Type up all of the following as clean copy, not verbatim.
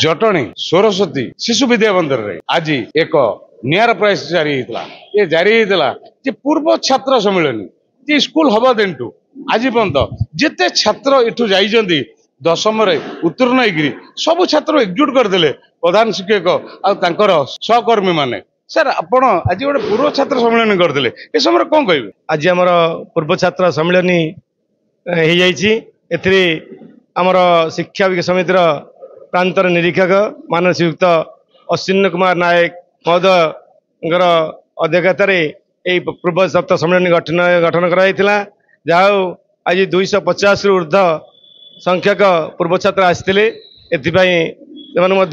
जटणी सरस्वती शिशु विद्या मंदिर रे आज एक नियार प्रयास जारी होता ये जारी होता जे पूर्व छात्र सम्मेलन जे स्कूल हवा दिनटू आज पर्यंत जिते छात्र एठू जाइजंती दशम उत्तीर्ण होगी सब छात्र एकजुट करदे प्रधान शिक्षक आर सहकर्मी माने सर आपण आज गोटे पूर्व छात्र सम्मेलन करदे ए समय कौन कहे आज आमर पूर्व छात्र सम्मेलन हो जाइए आमर शिक्षा विकास समितिर प्रांतर निरीक्षक माननीय श्रीयुक्त अश्विन कुमार नायक महोदय अध्यक्षतार यही पूर्व छात्र सम्मेलन गठन कराइला जहाँ आज 250 रु ऊर्ध्व संख्यक पूर्व छात्र आसते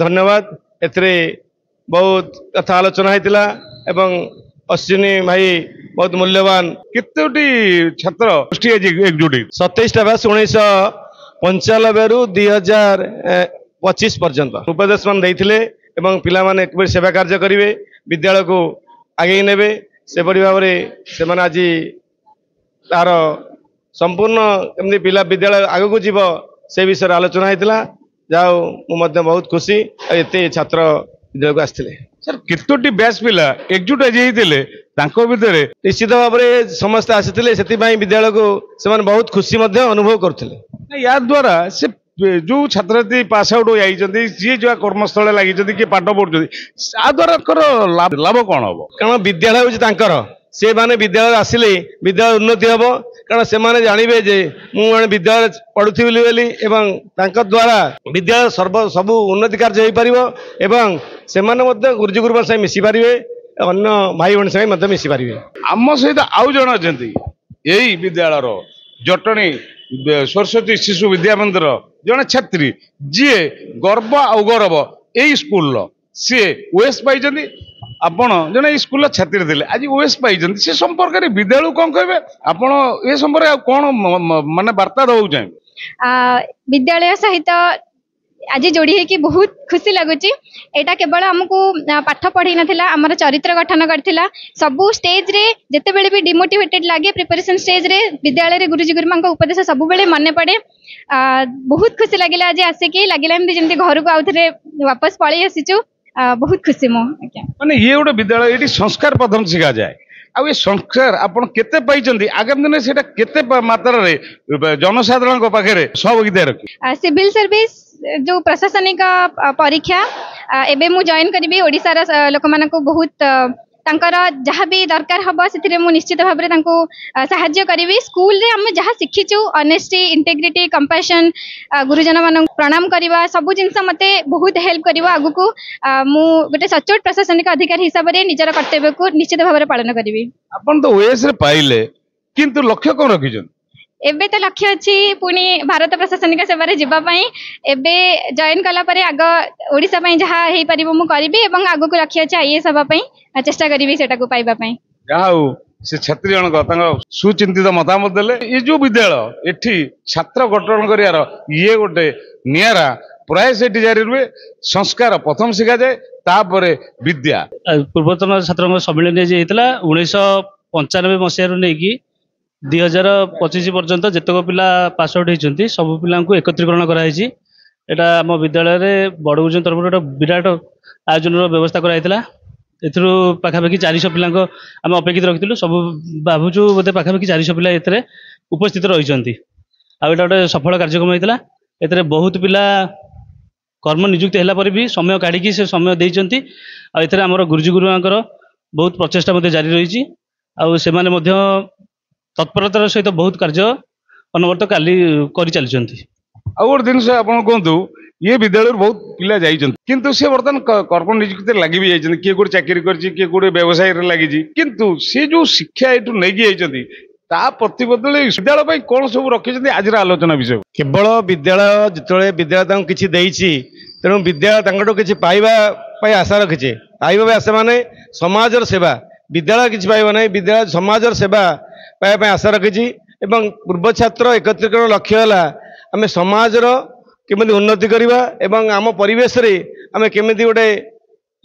धन्यवाद एथिरे बहुत कथा आलोचना होता एवं अश्विनी भाई बहुत मूल्यवान केतोटी छात्र एकजुट 27टा बैच 1995 रु 2025 पर्यंत उपदेश मान देइथिले एवं पिला माने एक सेवा कार्य करेंगे विद्यालय को आगे नेबे से भाव से आज तार संपूर्ण केमती पिला विद्यालय आग को जीव से विषय आलोचना होता जहाँ बहुत खुशी एत छात्र विद्यालय को आसते सर केतोटी बैच पिला एकजुट आज भितर निश्चित भाव में समस्त आसी से विद्यालय को से बहुत खुशी अनुभव करते या द्वारा से जो छात्र पास आउट होती जी जो कर्मस्थल लगी किए पाठ पढ़ुं द्वारा लाभ कौन हम कारण विद्यालय हूँ से माने विद्यालय आसिले विद्यालय उन्नति हम कारण से माने जानवे जे मुझे विद्यालय पढ़ुली एवं द्वारा विद्यालय सबू उन्नति कार्य हो पार से गुरुजी गुरुमा से मिसी पारे अन्य भाई भाई संगे मिसी पारे आम सहित आउ जन अच्छा यही विद्यालय जटणी सरस्वती शिशु विद्या मंदिर जड़े छात्री जी गर्व आ गौरव यही स्कूल सी ओएस पाई आपण जड़े स्कूल छात्री थे आज ओएस पाई से संपर्क में विद्यालय कौन कहे आपण ये संपर्क कौन माने वार्ता दवा चाहिए विद्यालय सहित आज जोड़ी है कि बहुत खुशी लगुच यहाँ केवल आमको पाठ पढ़ी नाला आमर चरित्र गठन करथिला सबू स्टेज रे जिते बेले भी डिमोटिवेटेड लगे प्रिपरेशन स्टेज रे विद्यालय रे गुरुजी गुरुमा उपदेश सब बेले मन पड़े बहुत खुशी लगे आज आसिकी लगे जमी घर को आउ थे वापस पलि आसीचु बहुत खुशी माने ये गोटे विद्यालय ये संस्कार प्रथम शिखा जाए आ संस्कार आपन केते पाइचंदी आगामी दिन सेटा केते मात्रा रे जनसाधारण को पाखे सहभागिता रखी सिविल सर्विस जो प्रशासनिक परीक्षा एबे मु जॉइन करी ओडिसा रा लोक मानन को बहुत तांकर जहाँ भी दरकार हम से निश्चित भाव में साहाय्य करी स्कूल रे हम जहाँ शिखीचु ऑनेस्टी इंटेग्रिटी कंपैशन गुरुजन मान प्रणाम करवा सब जिनस मते बहुत हेल्प करवा आगु को मु गोटे सचोट प्रशासनिक अधिकारी हिसाब से निजर कर्तव्य को निश्चित भाव में पालन करी अपन तो ओएस रे पाइले किंतु लक्ष्य कौन रखिछन एबे तो लक्ष्य अच्छी पुणी भारत प्रशासनिक सेवा जीवाई एबे जॉइन कला परे आग ओडिशा पई जहाँ हो पार मु करी एवं आग को लक्ष्य अच्छे आईएएस हवाई चेष्टा करी सेटा को पाइबा जहाँ से छात्री जन सुचिंतित मतामत देले ये जो विद्यालय एठी छात्र गठन कर ये गोटे नियारा प्रयास एटी जारी रुए संस्कार प्रथम शिखा जाए तापर विद्या पूर्वतन छात्र सम्मेलन 1995 मसीह नहीं 2025 पर्यंत जितक पिला पास आउट होती सब पिला एकत्रीकरण कराई एटा आम विद्यालय में बड़ गुरुजन तरफ गोटे विराट आयोजन व्यवस्था कराइला एथुरु पाखापाखि 400 पिला आम अपेक्षित रखिलु सब भावुचु बोधे पाखापाखि 400 पिला एथरे उपस्थित रही आ गोटे सफल कार्यक्रम होता एथरे बहुत पिला कर्म नियुक्ति है भी समय काढ़ी से समय देइचंती आ एथरे हमर गुरुजी गुरुमांकर बहुत प्रचेष्टा जारी रही तत्परतार सहित बहुत कार्य अनवरत काली कर चली गोटे जिन आप कहतु ये विद्यालय बहुत पिला किंतु से बर्तमान कर्म नियुक्ति लगी भी जाइए किए गोटे चाकरी किए गोटे व्यवसाय लगी किंतु से जो शिक्षा ये नहीं प्रतिबदल विद्यालय कौन सब रखी आज आलोचना विषय केवल विद्यालय जो विद्यालय किसी तेणु विद्यालय किसी पाइबा आशा रखीचे पाइबा आशा माने समाजर सेवा विद्यालय किसी पाइबा ना विद्यालय समाजर सेवा पाइबा आशा रखी पूर्व छात्र एकत्रीकरण लक्ष्य है आम समाजर केमी उन्नति करवा एवं आम परिवेश आम केमी गोटे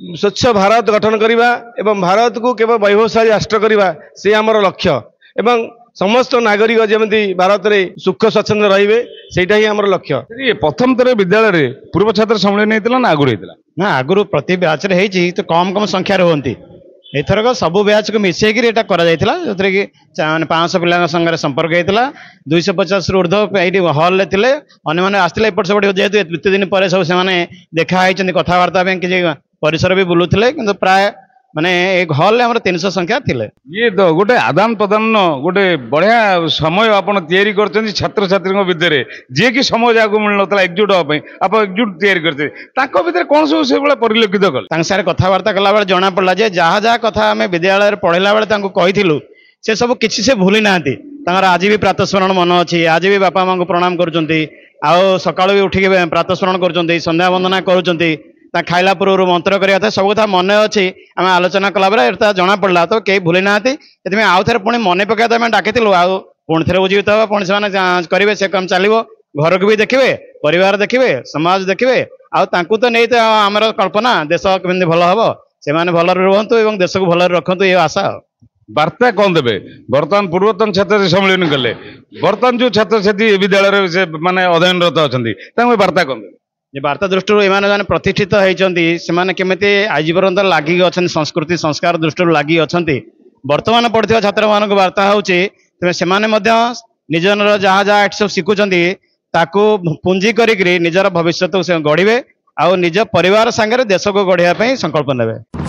स्वच्छ भारत गठन करवा एवं भारत को केवल वैभवशाली राष्ट्र करवा से आमर लक्ष्य एवं समस्त नागरिक जमी भारत में सुख स्वच्छंद रहिबे सेटा ही हमर लक्ष्य। ये प्रथम थर विद्यालय रे पूर्व छात्र सम्मेलन होता ना आगुरी होता ना आगुरी प्रति बैच रे हेची तो कम कम संख्यार हुंती एथरक सबु बैच को मिसेकी एटा करा जायतिला जोतरे कि 500 पिला संगे संपर्क होता 250 रु ऊर्ध्व ये हल रे थिले अन्य माने आस्तिले एपट सेपट जेहेतु एते दिन पर सब से देखा होइछन कथावार्ता बैंक कि परिसर भी बुलुथिले किंतु प्राय माने एक हॉल रे हमर 300 संख्या थिले। ये तो गोटे आदान प्रदान गोटे बढ़िया समय आपण तैयारी करछन छात्र छात्री भितर जे कि समय जाको मिल नतला एकजुट होबा आप एकजुट तैयारी करछे ताको भितर कोन सब से बेला परिलक्षित कल तांग सारे कथावार्ता कला बेले जना पड़ला जे जहा कथा आमे विद्यालय रे पढ़िला बेले तांको कहिथिलु से सब किछि से भूली नांती तांगर आज भी प्रातस्मरण मन अछि आज भी बापा मां को प्रणाम करूचंती आउ सकाळ भी उठी के प्रातस्मरण करूचंती संध्या वंदना करूचंती खाइला पूर्व मंत्र करा सब कथा मन अच्छी आम आलोचना कला बेले जना पड़ा तो कई भूली ना आउ थे पुणी मन पकड़ आम डाकी आउ पुणी थे उज्जीवित हम पुणी से करेंगे से काम चलो घर को भी देखिए परिवार देखिए समाज देखिए आउ तो नहीं आमर कल्पना देश केमती भल हम से भल रुहतु और देश को भल रखु ये आशा। वार्ता कौन देवे बर्तमान पूर्वतन छात्र सम्मेलन कले बर्तमान जो छात्र छात्री विद्यालय माने अध्ययनरत अच्छा वार्ता कौन देवे जे वार्ता दृष्टि एम प्रतिष्ठित होती केमी आज पर्यंत लगी अच्छा संस्कृति संस्कार दृष्टि लगी अच्छा बर्तमान पढ़ुवा छात्र मान वार्ता होचे निजर जहाँ जहाँ सब शिखुंट ताकू पुंजी करी निजर भविष्य गढ़े आउ निज परिवार सांगे देश को गढ़िया संकल्प नेबे।